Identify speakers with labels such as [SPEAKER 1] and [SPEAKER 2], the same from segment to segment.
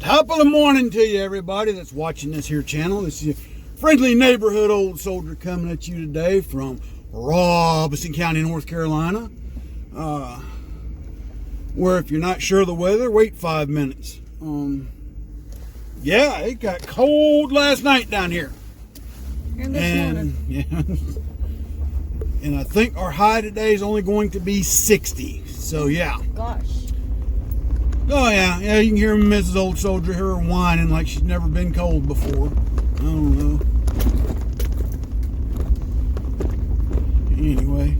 [SPEAKER 1] Top of the morning to you, everybody that's watching this here channel. This is your friendly neighborhood old soldier coming at you today from Robeson County, North Carolina. Where if you're not sure of the weather, wait 5 minutes. Yeah, it got cold last night down here.
[SPEAKER 2] And this morning.
[SPEAKER 1] Yeah. And I think our high today is only going to be 60. So yeah.
[SPEAKER 2] Gosh.
[SPEAKER 1] Oh yeah, you can hear Mrs. Old Soldier here whining like she's never been cold before. I don't know. Anyway,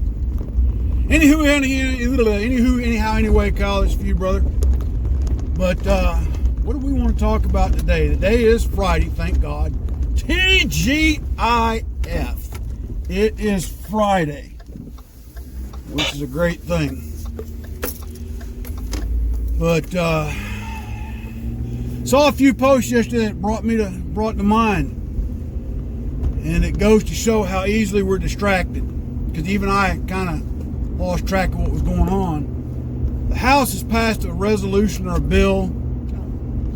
[SPEAKER 1] Kyle, it's for you, brother. But what do we want to talk about today? Today is Friday, thank God. TGIF. It is Friday, which is a great thing. But saw a few posts yesterday that brought to mind, and it goes to show how easily we're distracted. Because even I kind of lost track of what was going on. The House has passed a resolution or a bill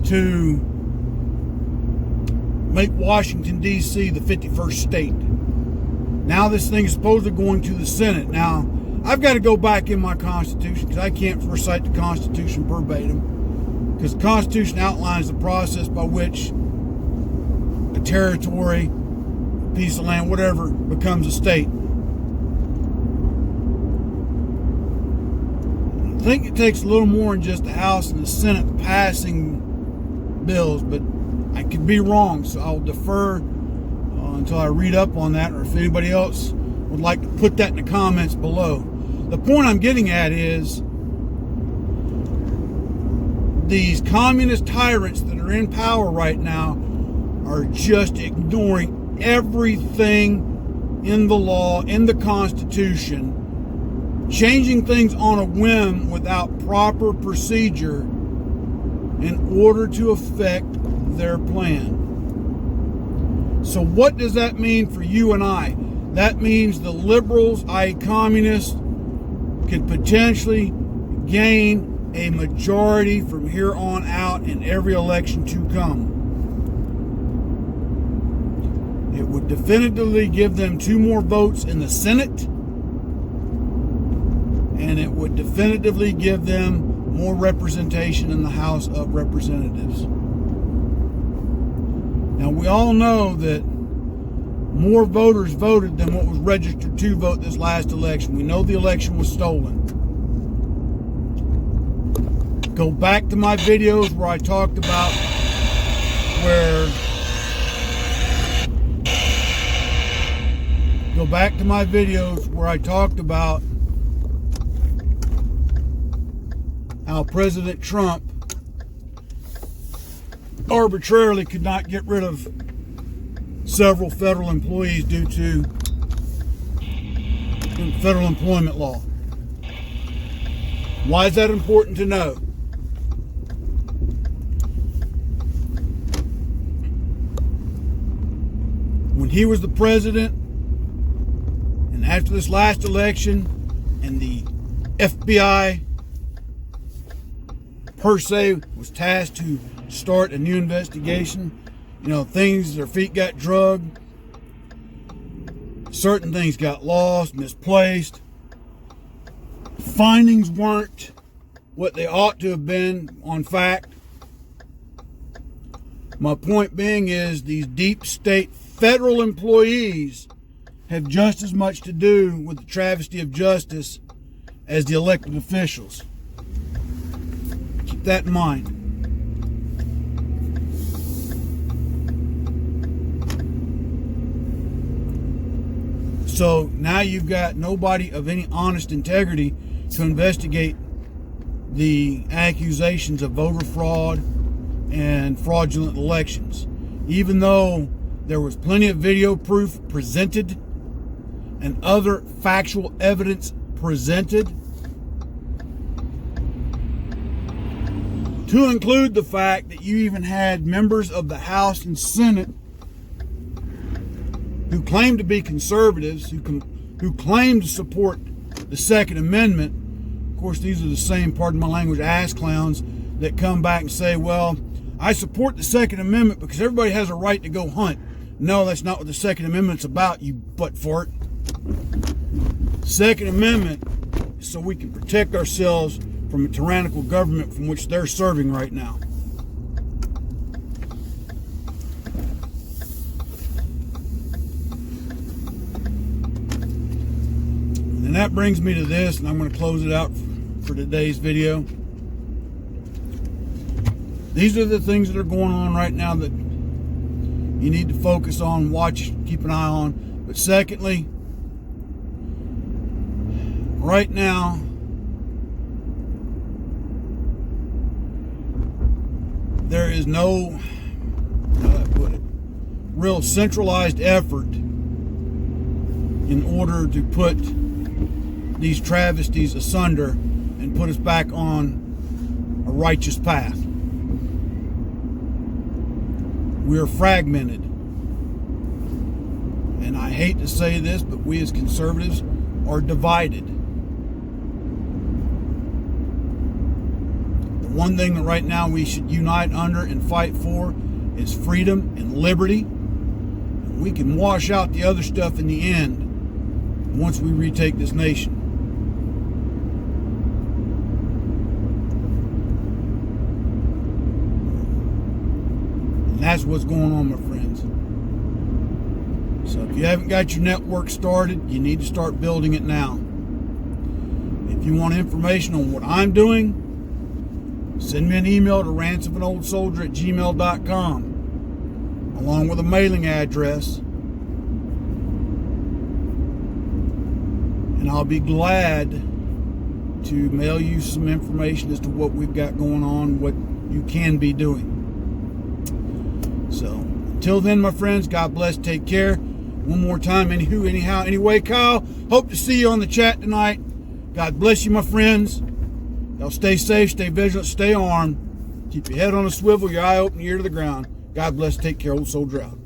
[SPEAKER 1] to make Washington D.C. the 51st state. Now this thing is supposedly going to the Senate. Now I've got to go back in my Constitution because I can't recite the Constitution verbatim, because the Constitution outlines the process by which a territory, a piece of land, whatever, becomes a state. I think it takes a little more than just the House and the Senate passing bills, but I could be wrong, so I'll defer until I read up on that, or if anybody else would like to put that in the comments below. The point I'm getting at is these communist tyrants that are in power right now are just ignoring everything in the law, in the Constitution, changing things on a whim without proper procedure in order to affect their plan. So what does that mean for you and I? That means the liberals, i.e. communists, could potentially gain a majority from here on out in every election to come. It would definitively give them 2 more votes in the Senate, and it would definitively give them more representation in the House of Representatives. Now we all know that more voters voted than what was registered to vote this last election. We know the election was stolen. Go back to my videos where I talked about how President Trump arbitrarily could not get rid of several federal employees due to federal employment law. Why is that important to know? When he was the president, and after this last election, and the FBI per se was tasked to start a new investigation, their feet got drugged, certain things got lost, misplaced, findings weren't what they ought to have been on fact. My point being is these deep state federal employees have just as much to do with the travesty of justice as the elected officials. Keep that in mind. So now you've got nobody of any honest integrity to investigate the accusations of voter fraud and fraudulent elections. Even though there was plenty of video proof presented and other factual evidence presented, to include the fact that you even had members of the House and Senate who claim to be conservatives, who claim to support the Second Amendment. Of course, these are the same, pardon my language, ass clowns that come back and say, well, I support the Second Amendment because everybody has a right to go hunt. No, that's not what the Second Amendment's about, you butt fart. Second Amendment is so we can protect ourselves from a tyrannical government from which they're serving right now. And that brings me to this, and I'm going to close it out for today's video. These are the things that are going on right now that you need to focus on, watch, keep an eye on. But secondly, right now, there is no, how do I put it, real centralized effort in order to put these travesties asunder and put us back on a righteous path. We are fragmented. And I hate to say this, but we as conservatives are divided. The one thing that right now we should unite under and fight for is freedom and liberty. We can wash out the other stuff in the end once we retake this nation. And that's what's going on, my friends. So if you haven't got your network started, you need to start building it now. If you want information on what I'm doing, send me an email to ransomofoldsoldier@gmail.com along with a mailing address. And I'll be glad to mail you some information as to what we've got going on, what you can be doing. So, until then, my friends, God bless, take care. One more time, anywho, anyhow, anyway, Kyle, hope to see you on the chat tonight. God bless you, my friends. Y'all stay safe, stay vigilant, stay armed. Keep your head on a swivel, your eye open, your ear to the ground. God bless, take care, old soldier out.